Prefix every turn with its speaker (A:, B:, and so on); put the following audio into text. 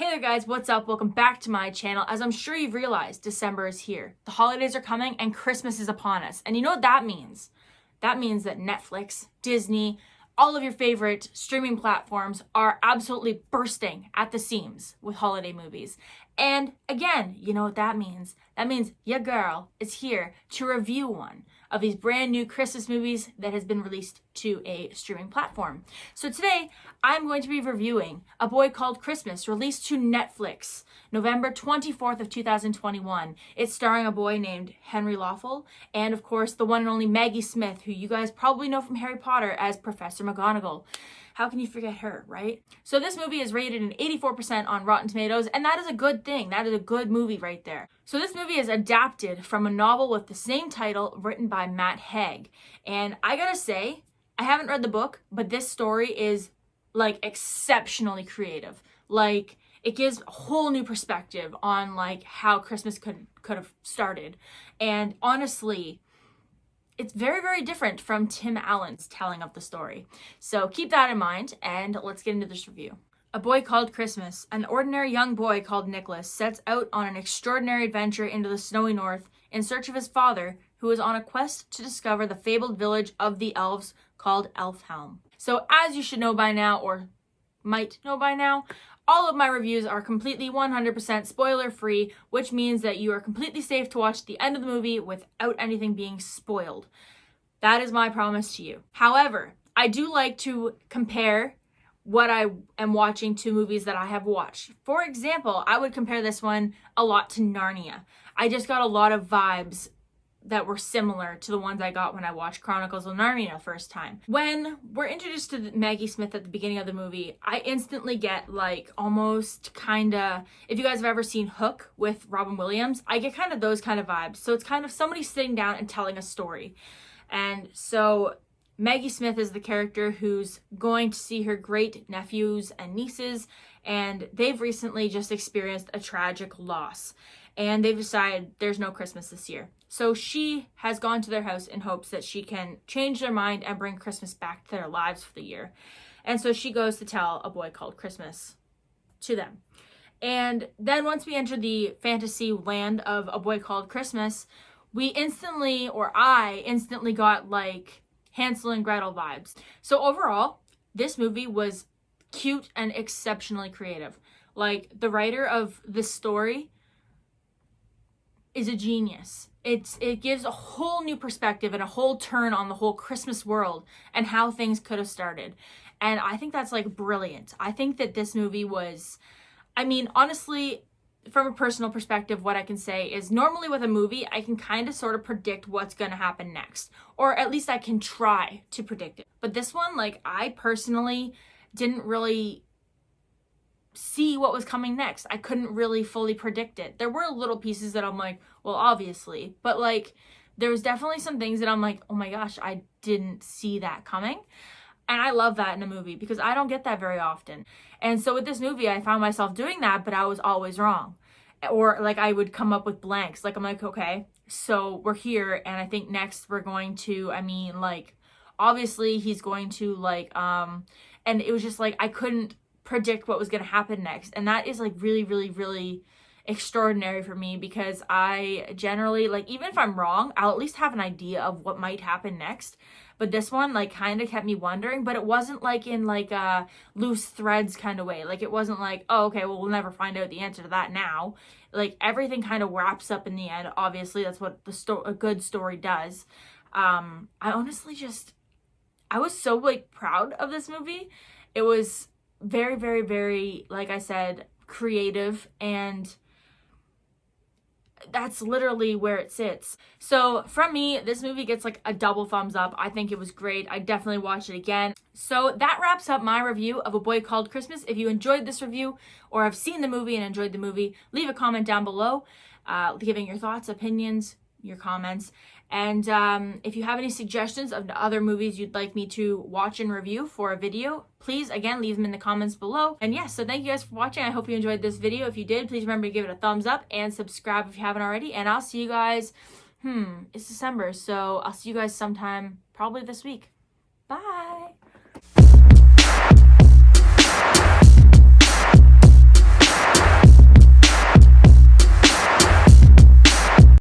A: Hey there guys, what's up? Welcome back to my channel. As I'm sure you've realized, December is here. The holidays are coming and Christmas is upon us. And you know what that means? That means that Netflix, Disney, all of your favorite streaming platforms are absolutely bursting at the seams with holiday movies. And again, you know what that means? That means your girl is here to review one of these brand new Christmas movies that has been released to a streaming platform. So today, I'm going to be reviewing A Boy Called Christmas, released to Netflix, November 24th of 2021. It's starring a boy named Henry Lawfull, and of course, the one and only Maggie Smith, who you guys probably know from Harry Potter as Professor McGonagall. How can you forget her, right? So this movie is rated an 84% on Rotten Tomatoes, and that is a good thing. That is a good movie right there. So this movie is adapted from a novel with the same title written by Matt Haig. And I gotta say, I haven't read the book, but this story is like exceptionally creative. Like it gives a whole new perspective on like how Christmas could have started. And honestly, it's very, very different from Tim Allen's telling of the story. So keep that in mind, and let's get into this review. A Boy Called Christmas. An ordinary young boy called Nicholas sets out on an extraordinary adventure into the snowy north in search of his father, who is on a quest to discover the fabled village of the elves called Elfhelm. So as you should know by now, or might know by now, all of my reviews are completely 100% spoiler-free, which means that you are completely safe to watch the end of the movie without anything being spoiled. That is my promise to you. However, I do like to compare what I am watching to movies that I have watched. For example, I would compare this one a lot to Narnia. I just got a lot of vibes that were similar to the ones I got when I watched Chronicles of Narnia the first time. When we're introduced to Maggie Smith at the beginning of the movie, I instantly get like almost kinda, if you guys have ever seen Hook with Robin Williams, I get kind of those kind of vibes. So it's kind of somebody sitting down and telling a story. And so Maggie Smith is the character who's going to see her great nephews and nieces, and they've recently just experienced a tragic loss. And they've decided there's no Christmas this year. So she has gone to their house in hopes that she can change their mind and bring Christmas back to their lives for the year. And so she goes to tell A Boy Called Christmas to them. And then once we enter the fantasy land of A Boy Called Christmas, I instantly got like Hansel and Gretel vibes. So overall, this movie was cute and exceptionally creative. Like the writer of this story is a genius. It gives a whole new perspective and a whole turn on the whole Christmas world and how things could have started. And I think that's like brilliant. I think that this movie was, I mean, honestly, from a personal perspective, what I can say is normally with a movie, I can kind of sort of predict what's going to happen next, or at least I can try to predict it. But this one, like I personally didn't really see what was coming next. I couldn't really fully predict it. There were little pieces that I'm like, well, obviously, but like there was definitely some things that I'm like, oh my gosh, I didn't see that coming. And I love that in a movie because I don't get that very often. And so with this movie, I found myself doing that, but I was always wrong. Or like I would come up with blanks. Like I'm like, okay, so we're here, and I think next we're going to, I mean, like obviously he's going to like and it was just like I couldn't predict what was going to happen next. And that is like really, really, really extraordinary for me because I generally, like, even if I'm wrong, I'll at least have an idea of what might happen next. But this one like kind of kept me wondering, but it wasn't like in like a loose threads kind of way. Like it wasn't like, oh, okay, well, we'll never find out the answer to that now. Like everything kind of wraps up in the end. Obviously, that's what a good story does. I honestly I was so like proud of this movie. It was very, very, very, like I said, creative, and that's literally where it sits. So from me, this movie gets like a double thumbs up. I think it was great. I definitely watch it again. So that wraps up my review of A Boy Called Christmas. If you enjoyed this review or have seen the movie and enjoyed the movie, leave a comment down below, giving your thoughts, opinions, your comments. And if you have any suggestions of other movies you'd like me to watch and review for a video, please, again, leave them in the comments below. And yes, so thank you guys for watching. I hope you enjoyed this video. If you did, please remember to give it a thumbs up and subscribe if you haven't already. And I'll see you guys, it's December, so I'll see you guys sometime probably this week. Bye!